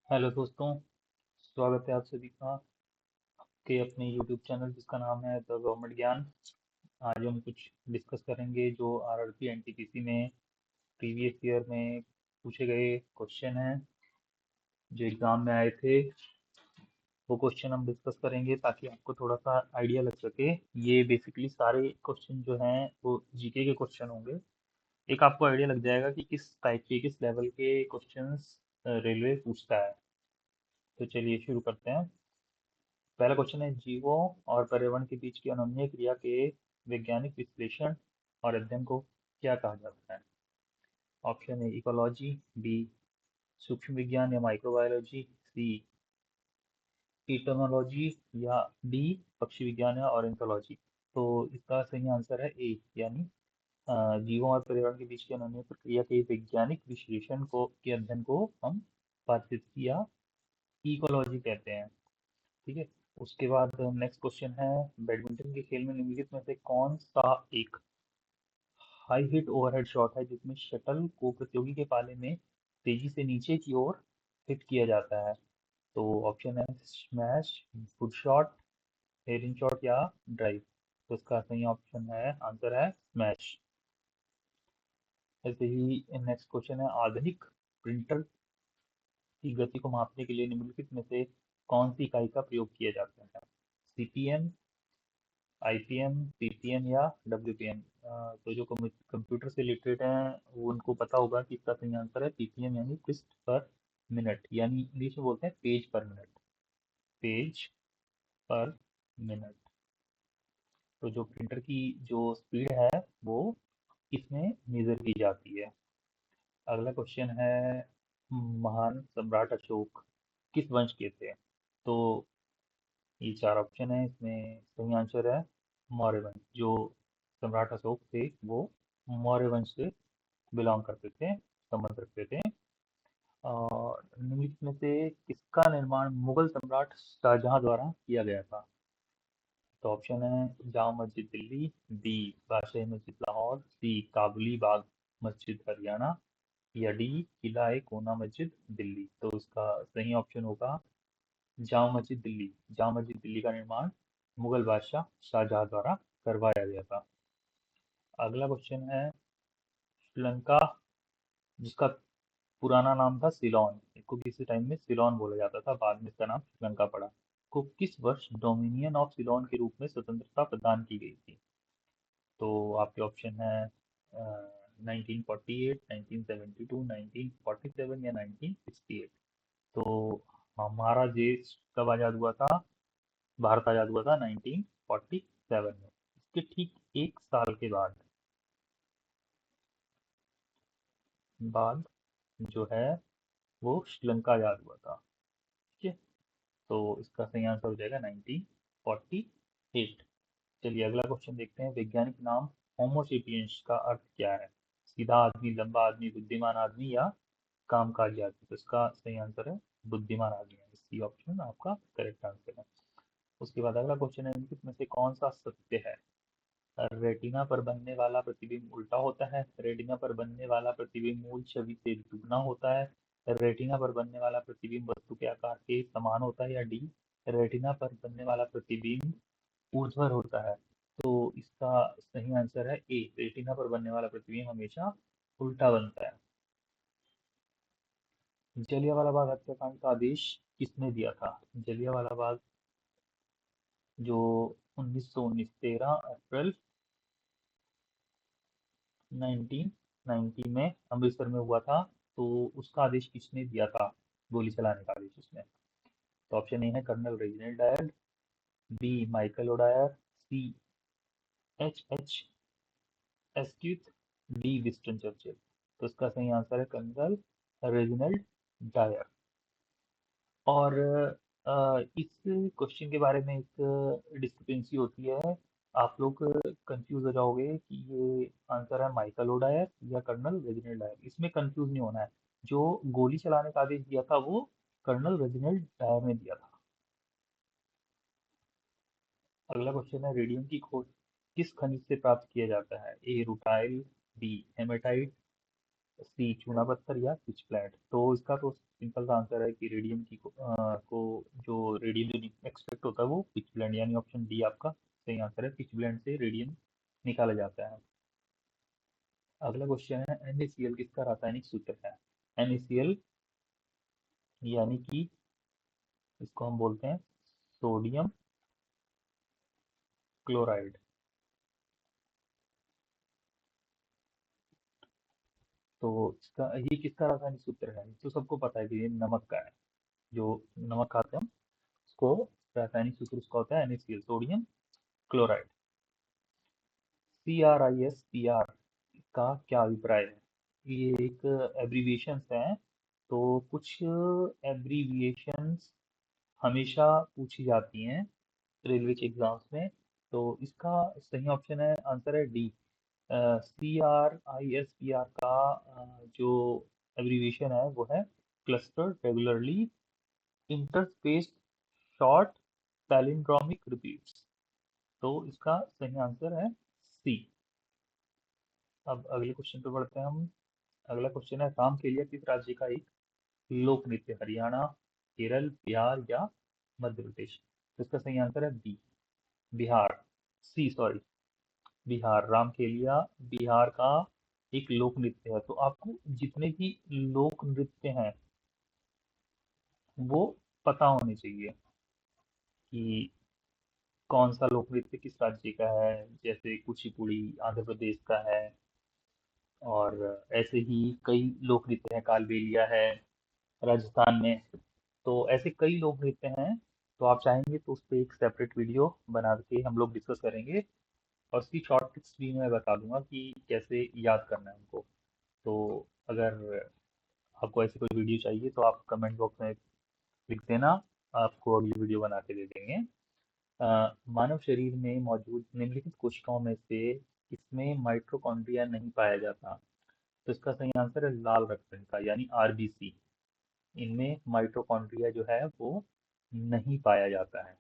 Hello दोस्तों। स्वागत है आप सभी का के अपने YouTube चैनल जिसका नाम है द गवर्नमेंट ज्ञान। आज हम कुछ डिस्कस करेंगे जो आरआरबी एनटीपीसी में प्रीवियस ईयर में पूछे गए क्वेश्चन हैं जो एग्जाम में आए थे। वो क्वेश्चन हम डिस्कस करेंगे ताकि आपको थोड़ा सा आइडिया लग सके। ये बेसिकली सारे क्वेश्चन जो हैं वो जीके के क्वेश्चन होंगे। एक आपको आइडिया लग जाएगा कि किस टाइप के किस लेवल के क्वेश्चंस रेलवे पूछता है। तो चलिए शुरू करते हैं। पहला क्वेश्चन है, जीवों और पर्यावरण के बीच की अनन्य क्रिया के वैज्ञानिक विश्लेषण और अध्ययन को क्या कहा जाता है? ऑप्शन ए इकोलॉजी, बी सूक्ष्म विज्ञान या माइक्रोबायोलॉजी, सी कीटोनोलॉजी या डी पक्षी विज्ञान या ऑर्निथोलॉजी। तो इसका सही आंसर है ए, यानी जीवों और पर्यावरण के बीच की अनन्य प्रक्रिया के वैज्ञानिक विश्लेषण को के अध्ययन को हम पारिस्थितिकी या इकोलॉजी कहते हैं। ठीक है। उसके बाद नेक्स्ट क्वेश्चन है, बैडमिंटन के खेल में निम्नलिखित में से कौन सा एक हाई हिट ओवरहेड शॉट है जिसमें शटल को प्रतियोगी के पाले में तेजी से नीचे की ओर हिट किया जाता है? तो ऑप्शन है smash, good shot, herring shot या ड्राइव। तो इसका सही ऑप्शन है, आंसर है स्मैश। ऐसे ही नेक्स्ट क्वेश्चन है, आधुनिक प्रिंटर की गति को मापने के लिए निम्नलिखित में से कौन सी इकाई का प्रयोग किया जाता है? सीपीएम, आईपीएम, पीपीएम या डब्ल्यूपीएम। तो जो कंप्यूटर से रिलेटेड हैं वो उनको पता होगा कि इसका सही आंसर है पीपीएम, यानी पृष्ठ पर मिनट, यानी इंग्लिश में बोलते हैं पेज पर मिनट। पेज पर मिनट। तो जो प्रिंटर की जो स्पीड है वो इसमें मेजर की जाती है। अगला क्वेश्चन है, महान सम्राट अशोक किस वंश के थे? तो ये चार ऑप्शन है, इसमें सही आंसर है मौर्य वंश। जो सम्राट अशोक थे वो मौर्य वंश से बिलोंग करते थे, संबंध रखते थे। और निम्नलिखित में से किसका निर्माण मुगल सम्राट शाहजहां द्वारा किया गया था? तो ऑप्शन है जामा मस्जिद दिल्ली, बी बादशाही मस्जिद लाहौर, सी काबुली बाग मस्जिद हरियाणा या डी किला ए कोना मस्जिद दिल्ली। तो इसका सही ऑप्शन होगा जामा मस्जिद दिल्ली। जामा मस्जिद दिल्ली का निर्माण मुगल बादशाह शाहजहां द्वारा करवाया गया था। अगला क्वेश्चन है, श्रीलंका जिसका पुराना नाम था सिलोन, इसको किसी टाइम में सिलोन बोला जाता था, बाद में इसका नाम श्रीलंका पड़ा, को किस वर्ष डोमिनियन ऑफ सिलोन के रूप में स्वतंत्रता प्रदान की गई थी? तो आपके ऑप्शन है 1948, 1972, 1947 या 1968। तो हमारा देश कब आज़ाद हुआ था? भारत आज़ाद हुआ था 1947 में। इसके ठीक एक साल के बाद जो है वो श्रीलंका आज़ाद हुआ था। ठीक है। तो इसका सही आंसर हो जाएगा 1948। चलिए अगला क्वेश्चन देखते हैं, वैज्ञानिक नाम होमोसेपियंस का अर्थ क्या है? सीधा आदमी, लंबा आदमी, बुद्धिमान आदमी या कामकाजी आदमी। तो इसका सही आंसर है बुद्धिमान आदमी है। सी ऑप्शन आपका करेक्ट आंसर है। उसके बाद अगला क्वेश्चन है, निम्नलिखित में से कौन सा सत्य है? रेटिना पर बनने वाला प्रतिबिंब उल्टा होता है, रेटिना पर बनने वाला प्रतिबिंब मूल छवि से दुगना होता है, रेटिना पर बनने वाला प्रतिबिंब वस्तु के आकार के समान होता है, या डी रेटिना पर बनने वाला प्रतिबिंब ऊर्ध्वाधर होता है। तो इसका सही आंसर है ए, रेटिना पर बनने वाला प्रतिबिंब हमेशा उल्टा बनता है। जलियांवाला बाग हत्याकांड का आदेश किसने दिया था? जलियांवाला बाग जो 1919, 13 अप्रैल 1990 में अमृतसर में हुआ था। तो उसका आदेश किसने दिया था, गोली चलाने का आदेश उसने? तो ऑप्शन ए है colonel Reginald Dyer, B Michael O'Dwyer, C H H Asquith, D Winston Churchill. तो इसका सही आंसर है कर्नल रेजिनाल्ड डायर। और इस क्वेश्चन के बारे में एक डिस्क्रिपेंसी होती है। आप लोग कंफ्यूज हो जाओगे कि ये आंसर है माइकल ओडायर या कर्नल रेजिनाल्ड डायर। इसमें कंफ्यूज नहीं होना है। जो गोली चलाने का आदेश दिया था वो कर्नल रेजिनाल्ड डायर ने दिया था। अगला क्वेश्चन है, रेडियम की खोज किस खनिज से प्राप्त किया जाता है? ए रूटाइल, बी हेमेटाइट, सी चूना पत्थर या पिच ब्लेंड। तो इसका तो सिंपल सा आंसर है कि रेडियम की को जो रेडियम जो एक्सपेक्ट होता है वो पिच ब्लेंड, यानी ऑप्शन डी आपका सही आंसर है। पिच ब्लेंड से रेडियम निकाला जाता है। अगला क्वेश्चन है NaCl किसका रासायनिक सूत्र है? NaCl यानी कि इसको हम बोलते हैं सोडियम क्लोराइड। तो इसका ये किसका रासायनिक सूत्र है? तो सबको पता है कि ये नमक का है। जो नमक खाते हैं हम, उसको रासायनिक सूत्र उसका होता है NaCl, सोडियम क्लोराइड। CRISPR का क्या अभिप्राय है? ये एक एब्रीविएशंस हैं। तो कुछ एब्रीविएशंस हमेशा पूछी जाती हैं रेलवे के एग्जाम्स में। तो इसका सही ऑप्शन है, आंसर है डी। CRISPR का जो एब्रीविएशन है वो है cluster regularly interspaced short palindromic repeats. तो इसका सही आंसर है सी। अब अगले क्वेश्चन पे बढ़ते हैं हम। अगला क्वेश्चन है, रामकेलिया किस राज्य का एक लोक नृत्य? हरियाणा, केरल, बिहार या मध्य प्रदेश? तो इसका सही आंसर है बी, बिहार। सी सॉरी, बिहार। रामकेलिया बिहार का एक लोक नृत्य है। तो आपको जितने भी लोक नृत्य हैं वो पता होने चाहिए कि कौन सा लोक नृत्य किस राज्य का है। जैसे कुचिपुड़ी आंध्र प्रदेश का है, और ऐसे ही कई लोक नृत्य हैं, कालबेलिया है राजस्थान में। तो ऐसे कई लोक नृत्य हैं। तो आप चाहेंगे तो उस पर एक सेपरेट वीडियो बना के हम लोग डिस्कस करेंगे, और उसकी शॉर्ट ट्रिक्स भी मैं बता दूंगा कि कैसे याद करना है उनको। तो अगर आपको ऐसी कोई वीडियो चाहिए तो आप कमेंट बॉक्स में लिख देना, आपको अगली वीडियो बना के दे देंगे। मानव शरीर में मौजूद निम्नलिखित कोशिकाओं में से किसमें माइटोकॉन्ड्रिया नहीं पाया जाता? तो इसका सही आंसर है लाल रक्तकणिका यानी RBC। इनमें माइटोकॉन्ड्रिया जो है वो नहीं पाया जाता है।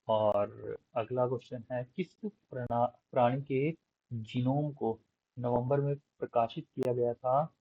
और अगला क्वेश्चन है, किस प्राणी के जीनोम को नवंबर में प्रकाशित किया गया था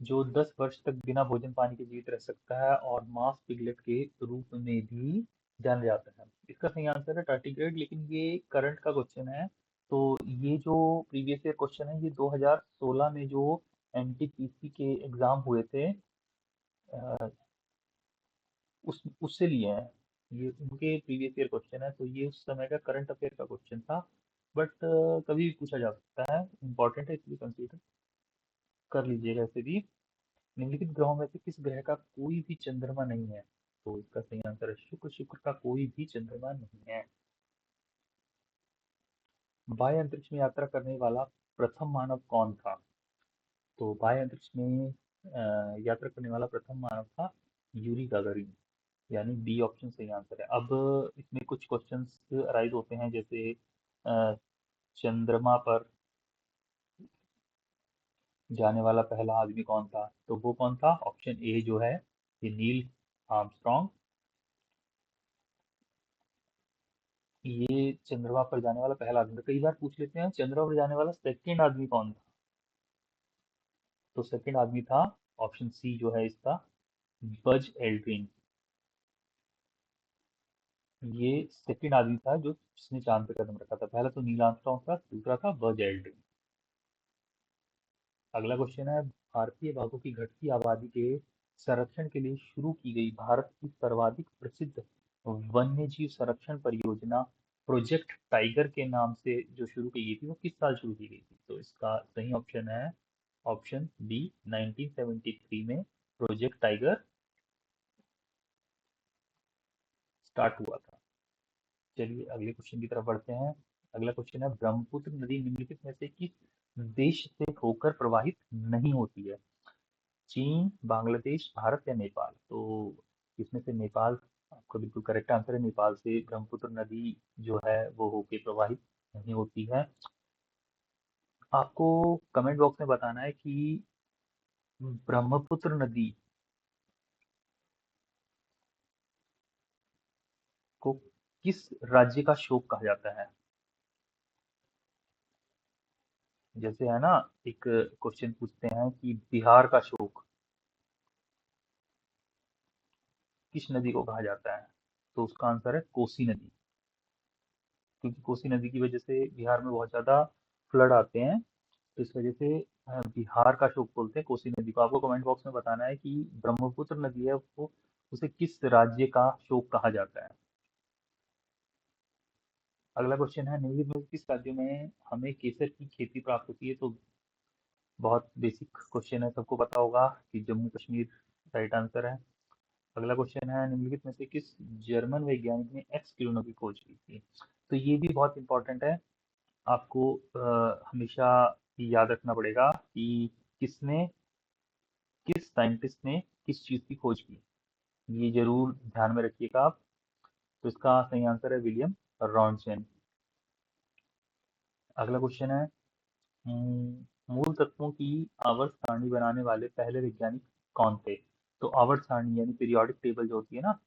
जो 10 वर्ष तक बिना भोजन पानी के जीवित रह सकता है और मांस पिगलेट के रूप में भी जाना जाता है? इसका सही आंसर है टार्टीग्रेड, लेकिन ये करंट का क्वेश्चन है। तो ये जो प्रीवियस ईयर क्वेश्चन है ये 2016 में जो NTPC के एग्जाम हुए थे अ, उस उससे लिए हैं। ये उनके प्रीवियस ईयर क्वेश्चन है, तो ये उस समय का करंट अफेयर का क्वेश्चन था। बट कभी भी पूछा जा सकता है, इंपॉर्टेंट है इसलिए कंसीडर कर लीजिएगा इसे भी। निम्नलिखित ग्रहों में से किस ग्रह का कोई भी चंद्रमा नहीं है? तो इसका सही आंसर है शुक्र। शुक्र का कोई भी चंद्रमा नहीं है। बाह्य अंतरिक्ष में यात्रा करने वाला प्रथम मानव कौन था? तो बाह्य अंतरिक्ष में यात्रा करने वाला प्रथम मानव था यूरी गागारिन, यानी बी ऑप्शन सही आंसर है। अब इसमें कुछ क्वेश्चंस अराइज होते हैं, जैसे अ, चंद्रमा पर जाने वाला पहला आदमी कौन था? तो वो कौन था? ऑप्शन ए जो है ये नील आर्मस्ट्रॉन्ग। ये चंद्रमा पर जाने वाला पहला आदमी था। कई बार पूछ लेते हैं चंद्रमा पर जाने वाला सेकंड आदमी कौन था? तो सेकंड आदमी था ऑप्शन सी जो है इसका बज एल्ड्रिन। ये सेकंड आदमी था जो जिसने चांद पे कदम रखा था। पहला तो नील आर्मस्ट्रॉन्ग था, दूसरा था बज एल्ड्रिन। अगला क्वेश्चन है, भारतीय बाघों की घटती आबादी के संरक्षण के लिए शुरू की गई भारत की सर्वाधिक प्रसिद्ध वन्यजीव संरक्षण परियोजना प्रोजेक्ट टाइगर के नाम से जो शुरू की गई थी वो किस साल शुरू की गई थी? तो इसका सही ऑप्शन है ऑप्शन बी, 1973 में प्रोजेक्ट टाइगर स्टार्ट हुआ था। चलिए अगले क्वेश्चन की तरफ बढ़ते हैं। अगला क्वेश्चन है, ब्रह्मपुत्र नदी निम्नलिखित में से किस देश से होकर प्रवाहित नहीं होती है? चीन, बांग्लादेश, भारत या नेपाल? तो इसमें से नेपाल आपका बिल्कुल करेक्ट आंसर है। नेपाल से ब्रह्मपुत्र नदी जो है वो होके प्रवाहित नहीं होती है। आपको कमेंट बॉक्स में बताना है कि ब्रह्मपुत्र नदी को किस राज्य का शोक कहा जाता है? जैसे है ना, एक क्वेश्चन पूछते हैं कि बिहार का शोक किस नदी को कहा जाता है? तो उसका आंसर है कोसी नदी। क्योंकि कोसी नदी की वजह से बिहार में बहुत ज्यादा फ्लड आते हैं, तो इस वजह से बिहार का शोक बोलते हैं कोसी नदी को। आपको कमेंट बॉक्स में बताना है कि ब्रह्मपुत्र नदी है वो, उसे किस राज्य का शोक कहा जाता है। अगला क्वेश्चन है, निम्नलिखित में से किस राज्य में हमें केसर की खेती प्राप्त होती है? तो बहुत बेसिक क्वेश्चन है, सबको पता होगा कि जम्मू कश्मीर राइट आंसर है। अगला क्वेश्चन है, निम्नलिखित में से किस जर्मन वैज्ञानिक ने एक्स किरणों की खोज की थी? तो ये भी बहुत इंपॉर्टेंट है, आपको हमेशा याद रखना पड़ेगा कि किसने, किस साइंटिस्ट ने किस चीज की खोज की, ये जरूर ध्यान में रखिएगा आप। तो इसका सही आंसर है विलियम रॉन्सन। अगला क्वेश्चन है, मूल तत्वों की आवर्त सारणी बनाने वाले पहले वैज्ञानिक कौन थे? तो आवर्त सारणी यानी पीरियोडिक टेबल जो होती है ना,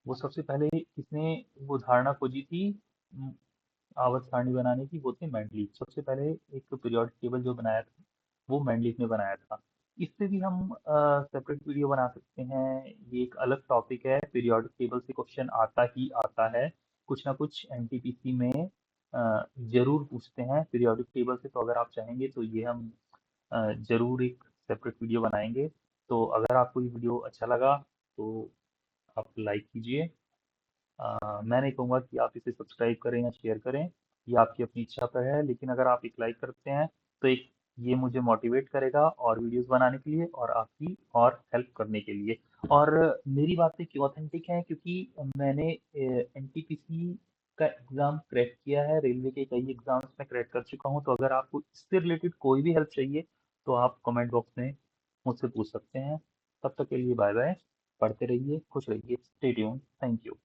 वो सबसे पहले किसने वो धारणा खोजी थी आवर्त सारणी बनाने की? वो थे मेंडलीव। सबसे पहले एक पीरियोडिक टेबल जो बनाया था वो मेंडलीव ने बनाया था। इससे भी हम सेपरेट वीडियो बना सकते हैं, ये एक अलग टॉपिक है। पीरियोडिक टेबल से क्वेश्चन आता ही आता है, कुछ ना कुछ एनटीपीसी में जरूर पूछते हैं पीरियोडिक टेबल से। तो अगर आप चाहेंगे तो ये हम जरूर एक सेपरेट वीडियो बनाएंगे। तो अगर आपको ये वीडियो अच्छा लगा तो आप लाइक कीजिए। मैं नहीं कहूँगा कि आप इसे सब्सक्राइब करें या शेयर करें, ये आपकी अपनी इच्छा पर है, लेकिन अगर आप एक लाइक करते हैं तो एक ये मुझे मोटिवेट करेगा और वीडियोस बनाने के लिए और आपकी और हेल्प करने के लिए। और मेरी बातें क्यों ऑथेंटिक हैं? क्योंकि मैंने एनटीपीसी का एग्ज़ाम क्रैक किया है, रेलवे के कई एग्ज़ाम्स में क्रैक कर चुका हूँ। तो अगर आपको इससे रिलेटेड कोई भी हेल्प चाहिए तो आप कमेंट बॉक्स में मुझसे पूछ सकते हैं। तब तक के लिए बाय बाय, पढ़ते रहिए, खुश रहिए, स्टे ट्यून्ड, थैंक यू।